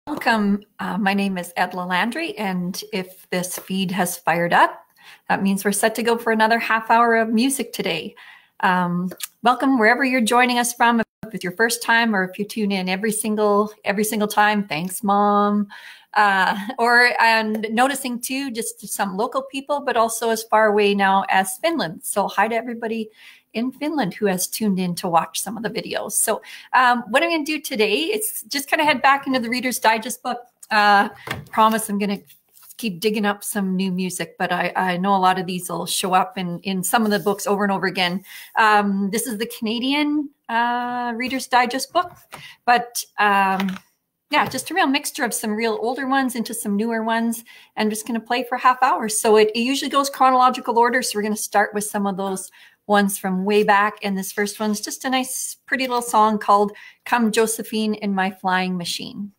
Welcome. My name is Edla Landry, and if this feed has fired up, that means we're set to go for another half hour of music today. Welcome wherever you're joining us from. If it's your first time, or if you tune in every single time, thanks, Mom. And noticing too, just some local people, but also as far away now as Finland. So hi to everybody in Finland who has tuned in to watch some of the videos. So what I'm going to do today is just kind of head back into the Reader's Digest book. Promise I'm going to keep digging up some new music, but I know a lot of these will show up in some of the books over and over again. This is the Canadian Reader's Digest book, but yeah, just a real mixture of some real older ones into some newer ones. I'm just going to play for half hour. So it usually goes chronological order. So we're going to start with some of those ones from way back. And this first one's just a nice, pretty little song called Come Josephine in My Flying Machine.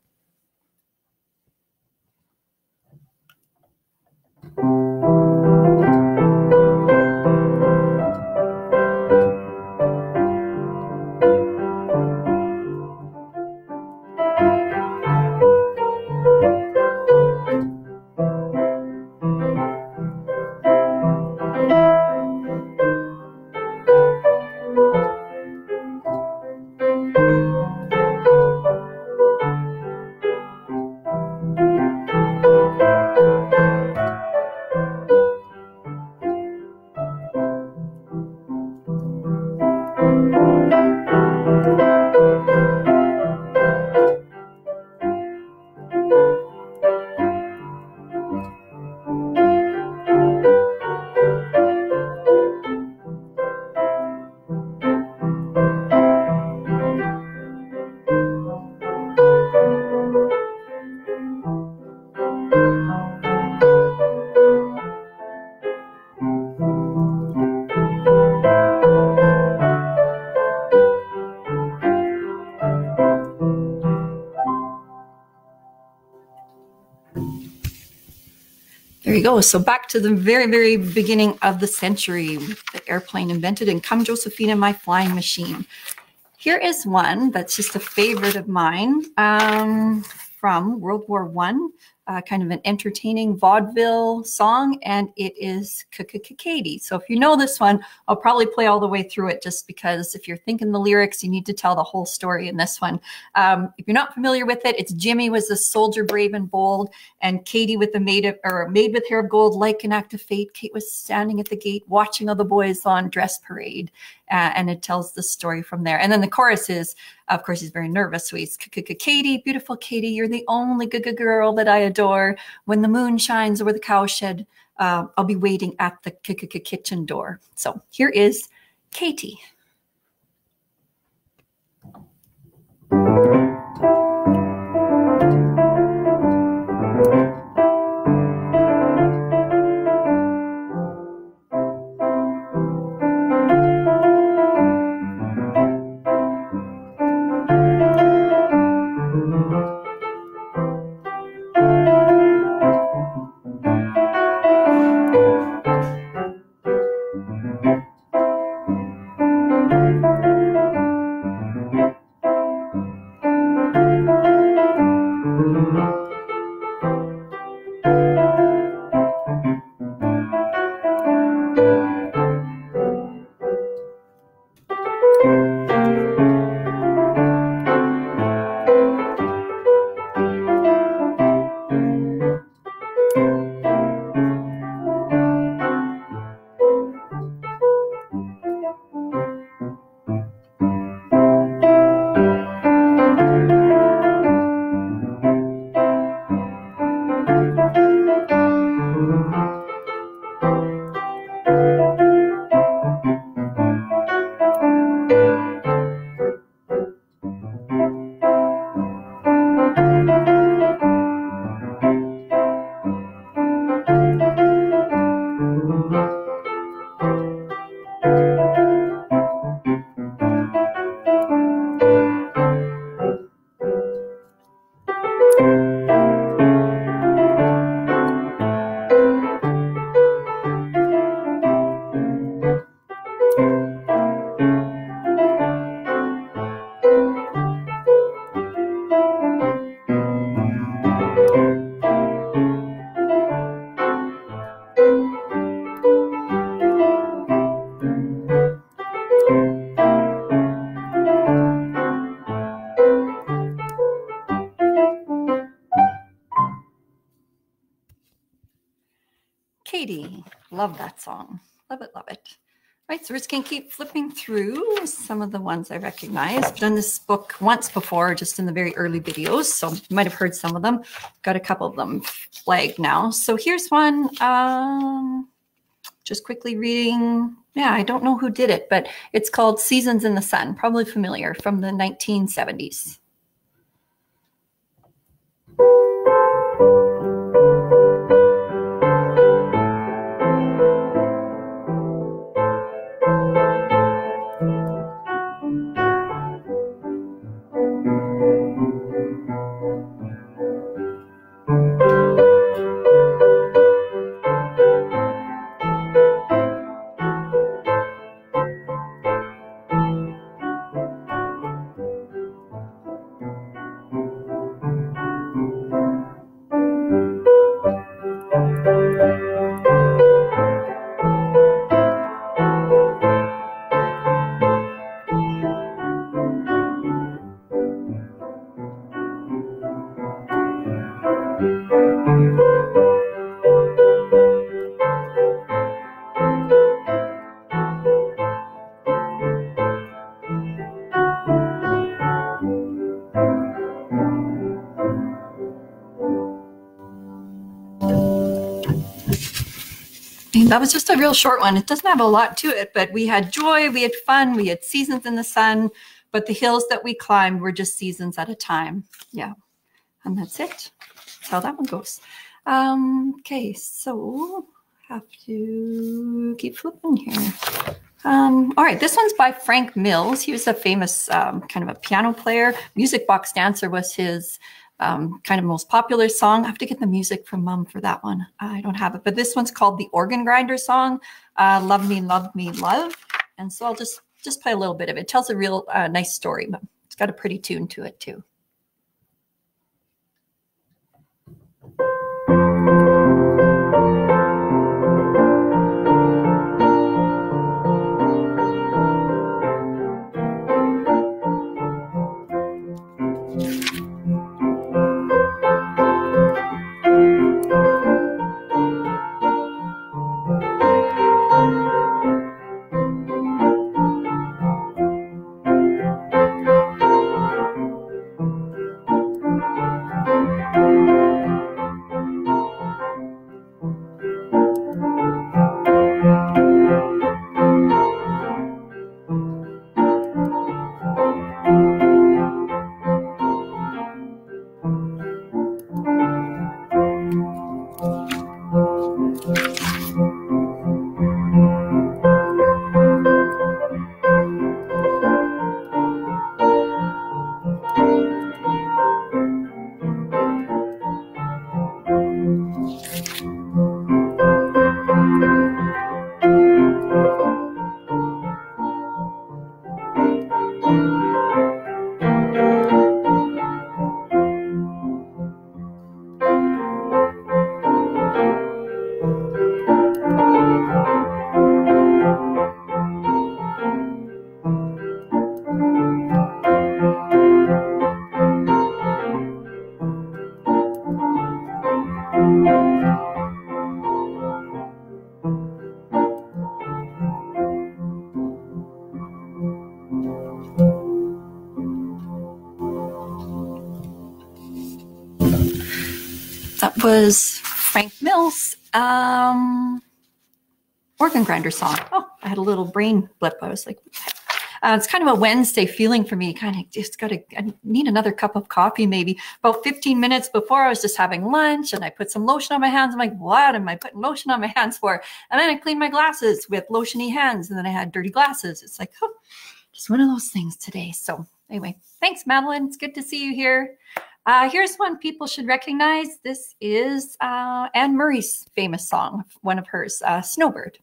There you go. So back to the very, very beginning of the century, the airplane invented, and Come Josephine in My Flying Machine. Here is one that's just a favorite of mine from World War I, kind of an entertaining vaudeville song, and it is Katie. So if you know this one, I'll probably play all the way through it, just because if you're thinking the lyrics, you need to tell the whole story in this one. If you're not familiar with it, it's Jimmy was a soldier brave and bold, and Katie with the maid with hair of gold, like an act of fate. Kate was standing at the gate watching all the boys on dress parade. And it tells the story from there. And then the chorus is, of course, he's very nervous. So he's, Katie, beautiful Katie, you're the only good girl that I adore. When the moon shines over the cowshed, I'll be waiting at the kitchen door. So here is Katie. righty. Love that song. Love it, love it. Right, so we're just going to keep flipping through some of the ones I recognize. I've done this book once before, just in the very early videos, so you might have heard some of them. Got a couple of them flagged now. So here's one, just quickly reading. Yeah, I don't know who did it, but it's called Seasons in the Sun, probably familiar, from the 1970s. That was just a real short one. It doesn't have a lot to it, but we had joy, we had fun, we had seasons in the sun, but the hills that we climbed were just seasons at a time. Yeah, and that's it. That's how that one goes. Okay, so have to keep flipping here. All right, this one's by Frank Mills. He was a famous kind of a piano player. Music Box Dancer was his kind of most popular song. I have to get the music from Mom for that one. I don't have it, but this one's called the Organ Grinder song, Love Me, Love Me, Love. And so I'll just play a little bit of it. It tells a real nice story, but it's got a pretty tune to it too. That was Frank Mills' Organ Grinder song. Oh, I had a little brain blip. I was like, what the heck? It's kind of a Wednesday feeling for me. Kind of just I need another cup of coffee maybe. About 15 minutes before, I was just having lunch and I put some lotion on my hands. I'm like, what am I putting lotion on my hands for? And then I cleaned my glasses with lotiony hands and then I had dirty glasses. It's like, oh, just one of those things today. So anyway, thanks, Madeline. It's good to see you here. Here's one people should recognize. This is Anne Murray's famous song, one of hers, Snowbird.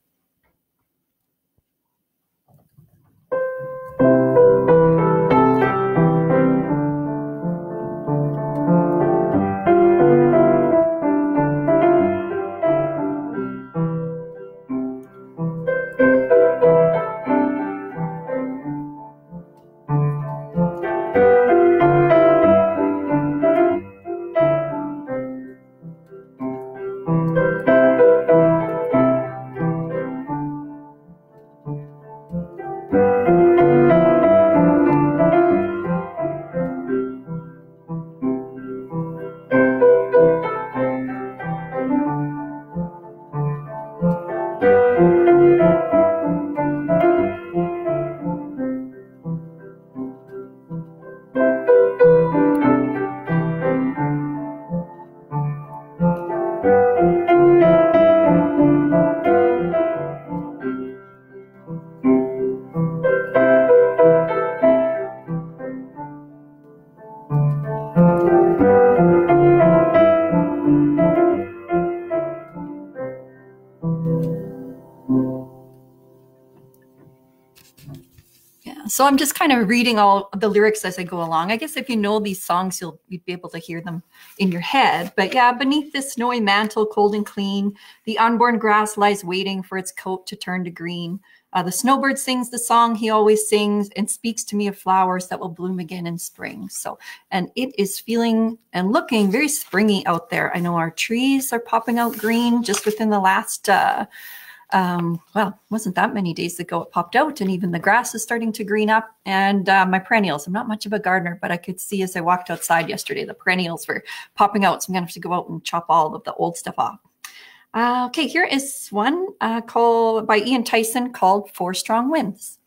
So I'm just kind of reading all the lyrics as I go along. I guess if you know these songs, you'd be able to hear them in your head. But yeah, beneath this snowy mantle, cold and clean, the unborn grass lies waiting for its coat to turn to green. The snowbird sings the song he always sings and speaks to me of flowers that will bloom again in spring. So, and it is feeling and looking very springy out there. I know our trees are popping out green just within the last well, wasn't that many days ago it popped out, and even the grass is starting to green up. And my perennials, I'm not much of a gardener, but I could see as I walked outside yesterday, the perennials were popping out. So I'm gonna have to go out and chop all of the old stuff off. Okay, here is one called by Ian Tyson called Four Strong Winds.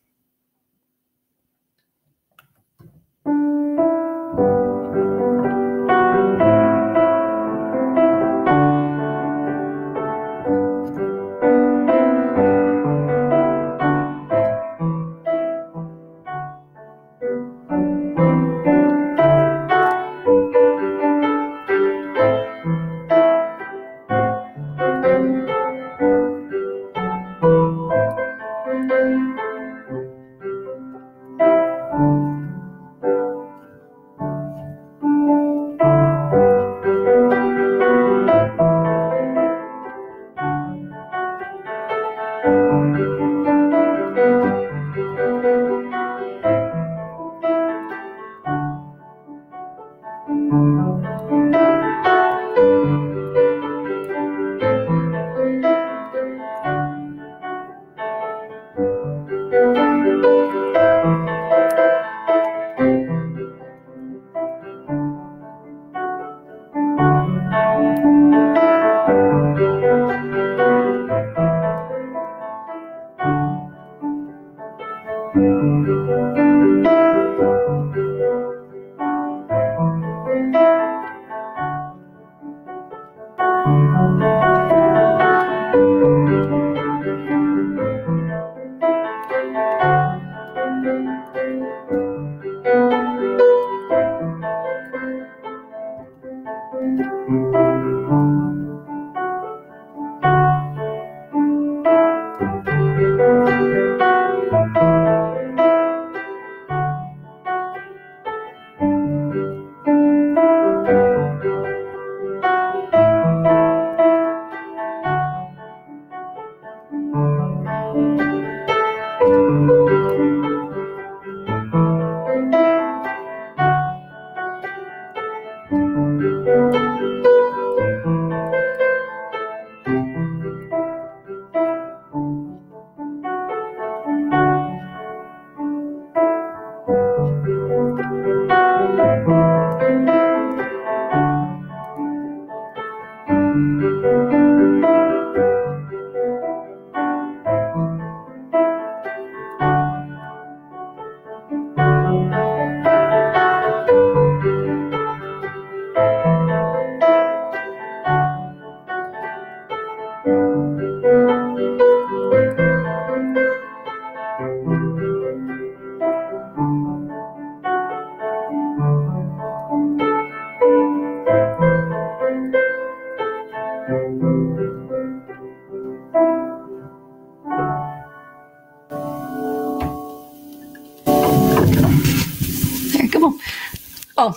Oh,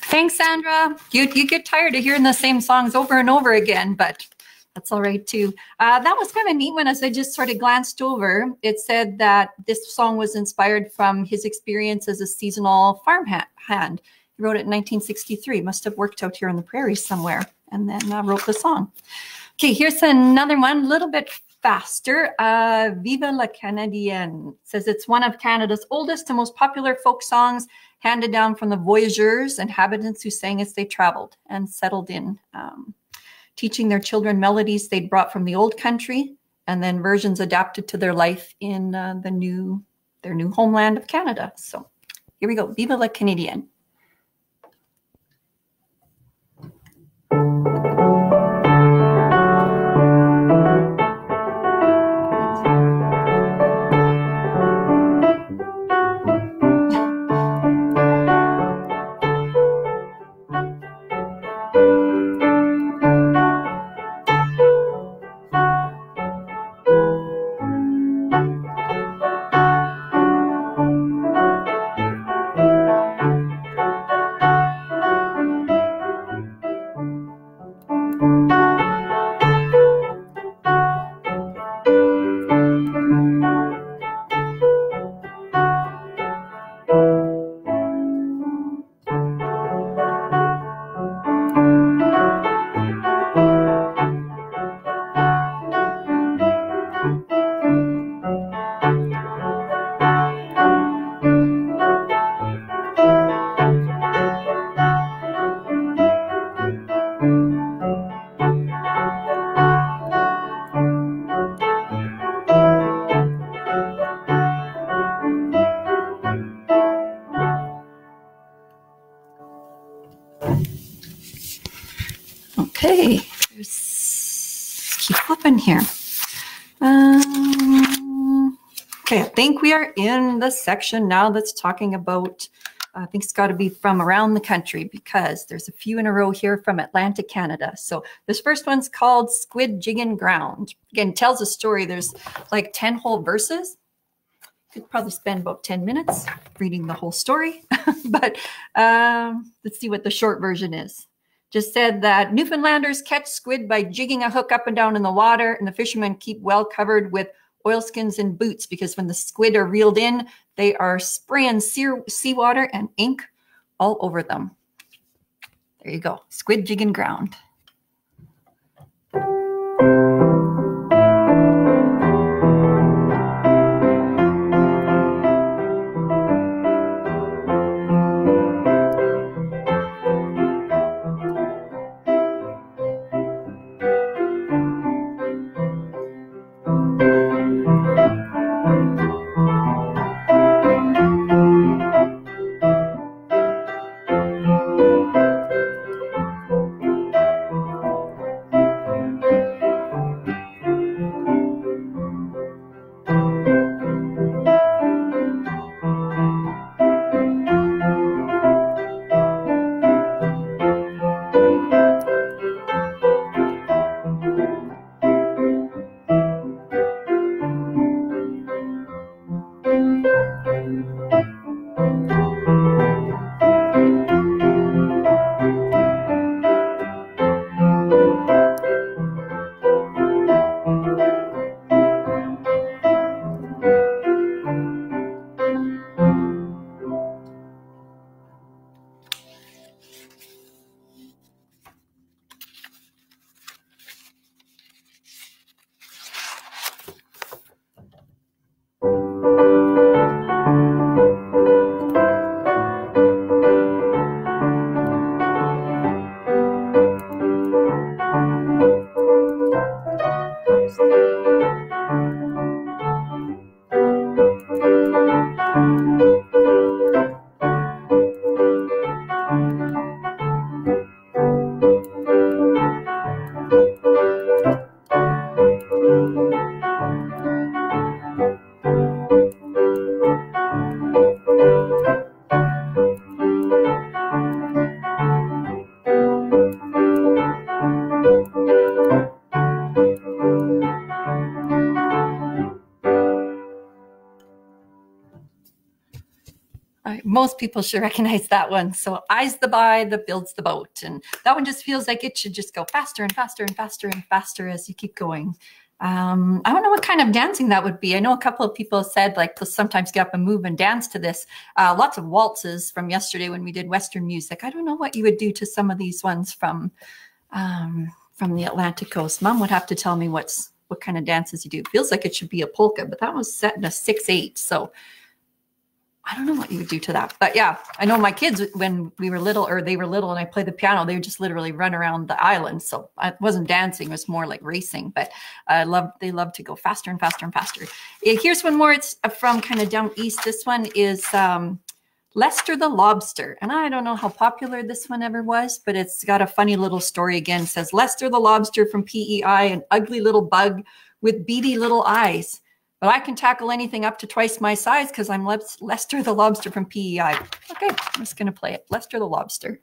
thanks, Sandra. You get tired of hearing the same songs over and over again, but that's all right too. That was kind of a neat one as I just sort of glanced over. It said that this song was inspired from his experience as a seasonal farm hand. He wrote it in 1963. Must have worked out here on the prairies somewhere and then wrote the song. Okay, here's another one, a little bit faster. Viva la Canadienne. It says it's one of Canada's oldest and most popular folk songs, handed down from the voyageurs, inhabitants who sang as they traveled and settled in, teaching their children melodies they'd brought from the old country, and then versions adapted to their life in their new homeland of Canada. So here we go. Viva la Canadienne. Okay, let's keep flipping here. Okay, I think we are in the section now that's talking about, I think it's got to be from around the country because there's a few in a row here from Atlantic Canada. So this first one's called Squid Jiggin' Ground. Again, tells a story. There's like 10 whole verses. Could probably spend about 10 minutes reading the whole story, but let's see what the short version is. Just said that Newfoundlanders catch squid by jigging a hook up and down in the water, and the fishermen keep well covered with oilskins and boots because when the squid are reeled in, they are spraying seawater and ink all over them. There you go, Squid Jiggin' Ground. Most people should recognize that one. So eyes the buy that builds the boat. And that one just feels like it should just go faster and faster and faster and faster as you keep going. I don't know what kind of dancing that would be. I know a couple of people said like to sometimes get up and move and dance to this. Lots of waltzes from yesterday when we did Western music. I don't know what you would do to some of these ones from the Atlantic coast. Mom would have to tell me what kind of dances you do. It feels like it should be a polka, but that was set in a 6/8. So I don't know what you would do to that. But yeah, I know my kids, when we were little, or they were little and I played the piano, they would just literally run around the island. So I wasn't dancing, it was more like racing, but they love to go faster and faster and faster. Here's one more. It's from kind of down east. This one is Lester the Lobster. And I don't know how popular this one ever was, but it's got a funny little story again. It says, Lester the Lobster from PEI, an ugly little bug with beady little eyes. But I can tackle anything up to twice my size because I'm Lester the Lobster from PEI. Okay, I'm just going to play it. Lester the Lobster.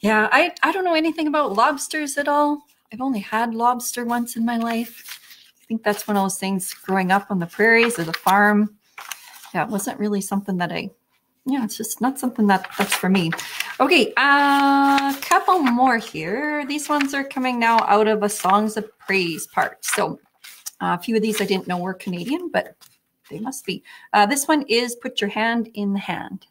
Yeah, I don't know anything about lobsters at all. I've only had lobster once in my life. I think that's one of those things growing up on the prairies or the farm. Yeah, it wasn't really something that it's just not something that's for me. Okay, a couple more here. These ones are coming now out of a Songs of Praise part. So a few of these I didn't know were Canadian, but they must be. This one is Put Your Hand in the Hand.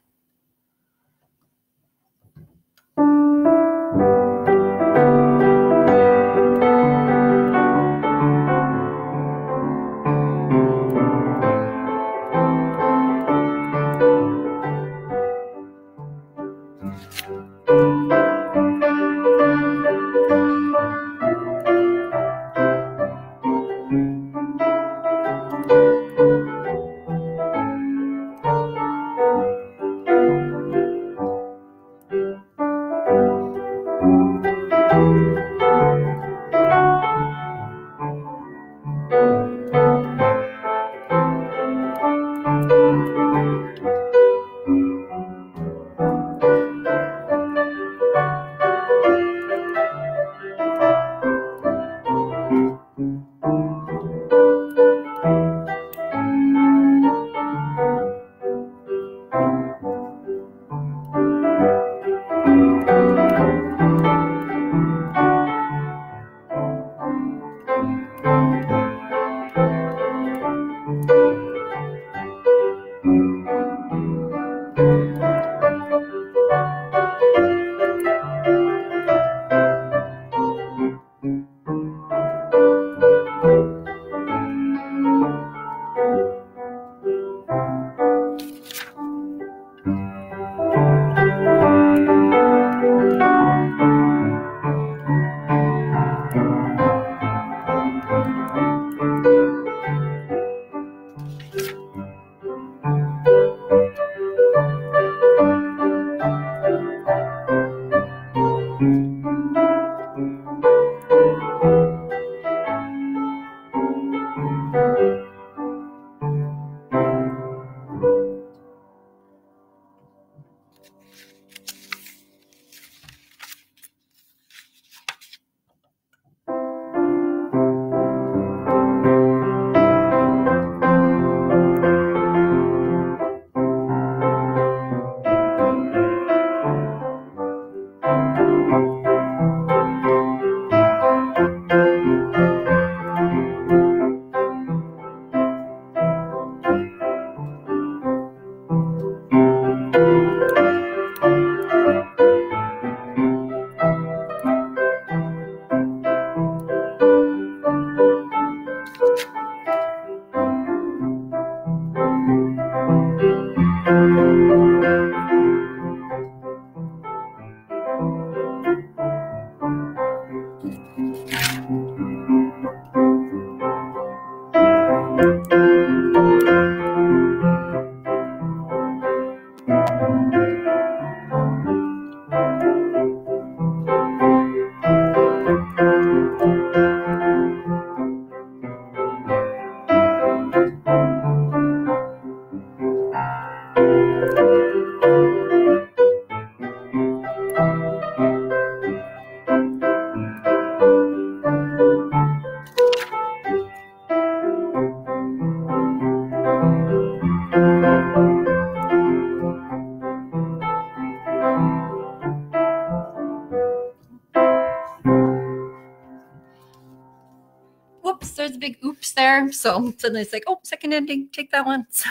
Whoops, there's a big oops there. So suddenly it's like, oh, second ending, take that one. So,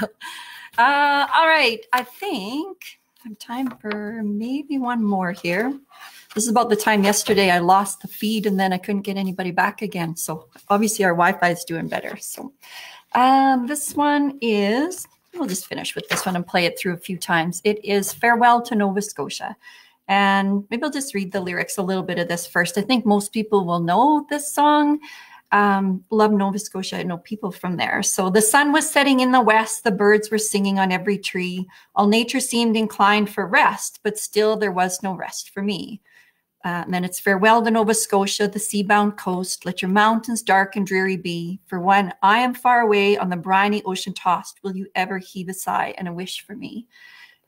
all right, I think I have time for maybe one more here. This is about the time yesterday I lost the feed and then I couldn't get anybody back again. So obviously our Wi-Fi is doing better. So this one is, we'll just finish with this one and play it through a few times. It is Farewell to Nova Scotia. And maybe I'll just read the lyrics, a little bit of this first. I think most people will know this song. Love Nova Scotia. I know people from there. So the sun was setting in the west. The birds were singing on every tree. All nature seemed inclined for rest, but still there was no rest for me. And then it's farewell to Nova Scotia, the sea-bound coast. Let your mountains dark and dreary be. For when I am far away on the briny ocean tossed, will you ever heave a sigh and a wish for me?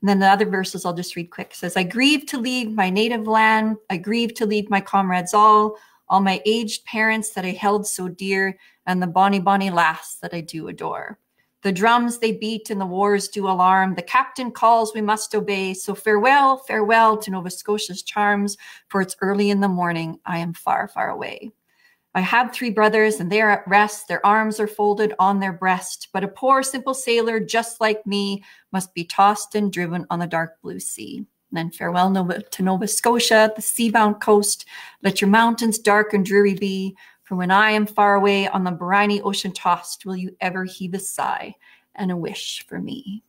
And then the other verses I'll just read quick. It says, I grieve to leave my native land. I grieve to leave my comrades all my aged parents that I held so dear, and the bonny, bonny lass that I do adore. The drums they beat and the wars do alarm. The captain calls, we must obey. So farewell, farewell to Nova Scotia's charms, for it's early in the morning. I am far, far away. I have 3 brothers and they are at rest. Their arms are folded on their breast. But a poor, simple sailor just like me must be tossed and driven on the dark blue sea. And then farewell to Nova Scotia, the sea-bound coast. Let your mountains dark and dreary be. For when I am far away on the briny ocean tossed, will you ever heave a sigh and a wish for me?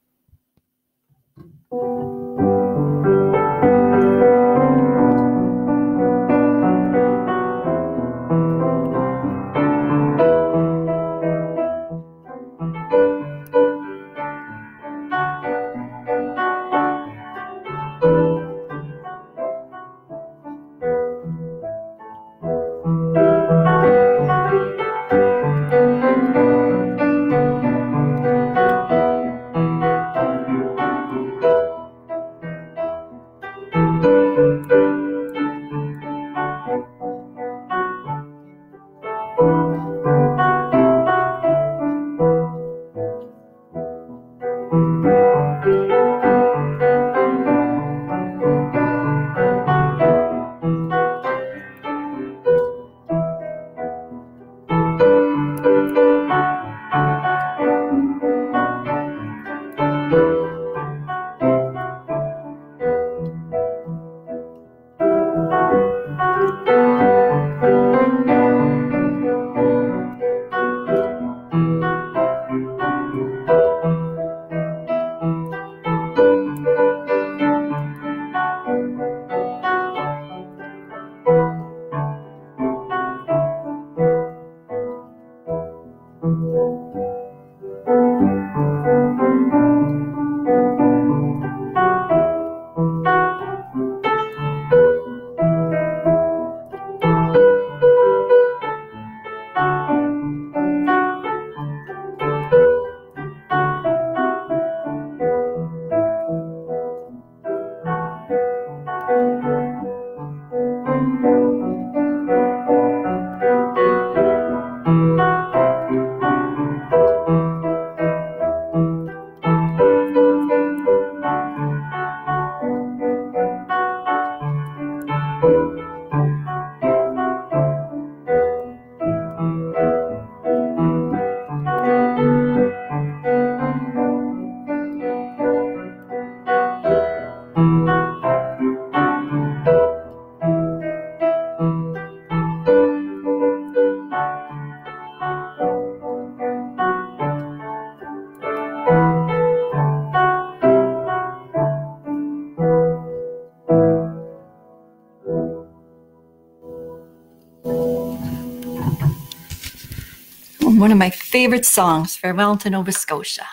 One of my favorite songs, Farewell to Nova Scotia.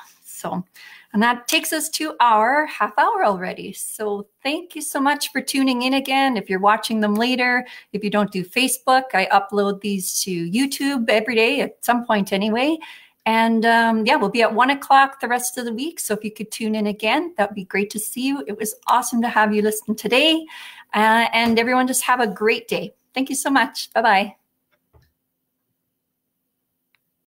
And that takes us to our half hour already. So thank you so much for tuning in again. If you're watching them later, if you don't do Facebook, I upload these to YouTube every day at some point anyway. And yeah, we'll be at 1 o'clock the rest of the week. So if you could tune in again, that'd be great to see you. It was awesome to have you listen today. And everyone just have a great day. Thank you so much. Bye-bye.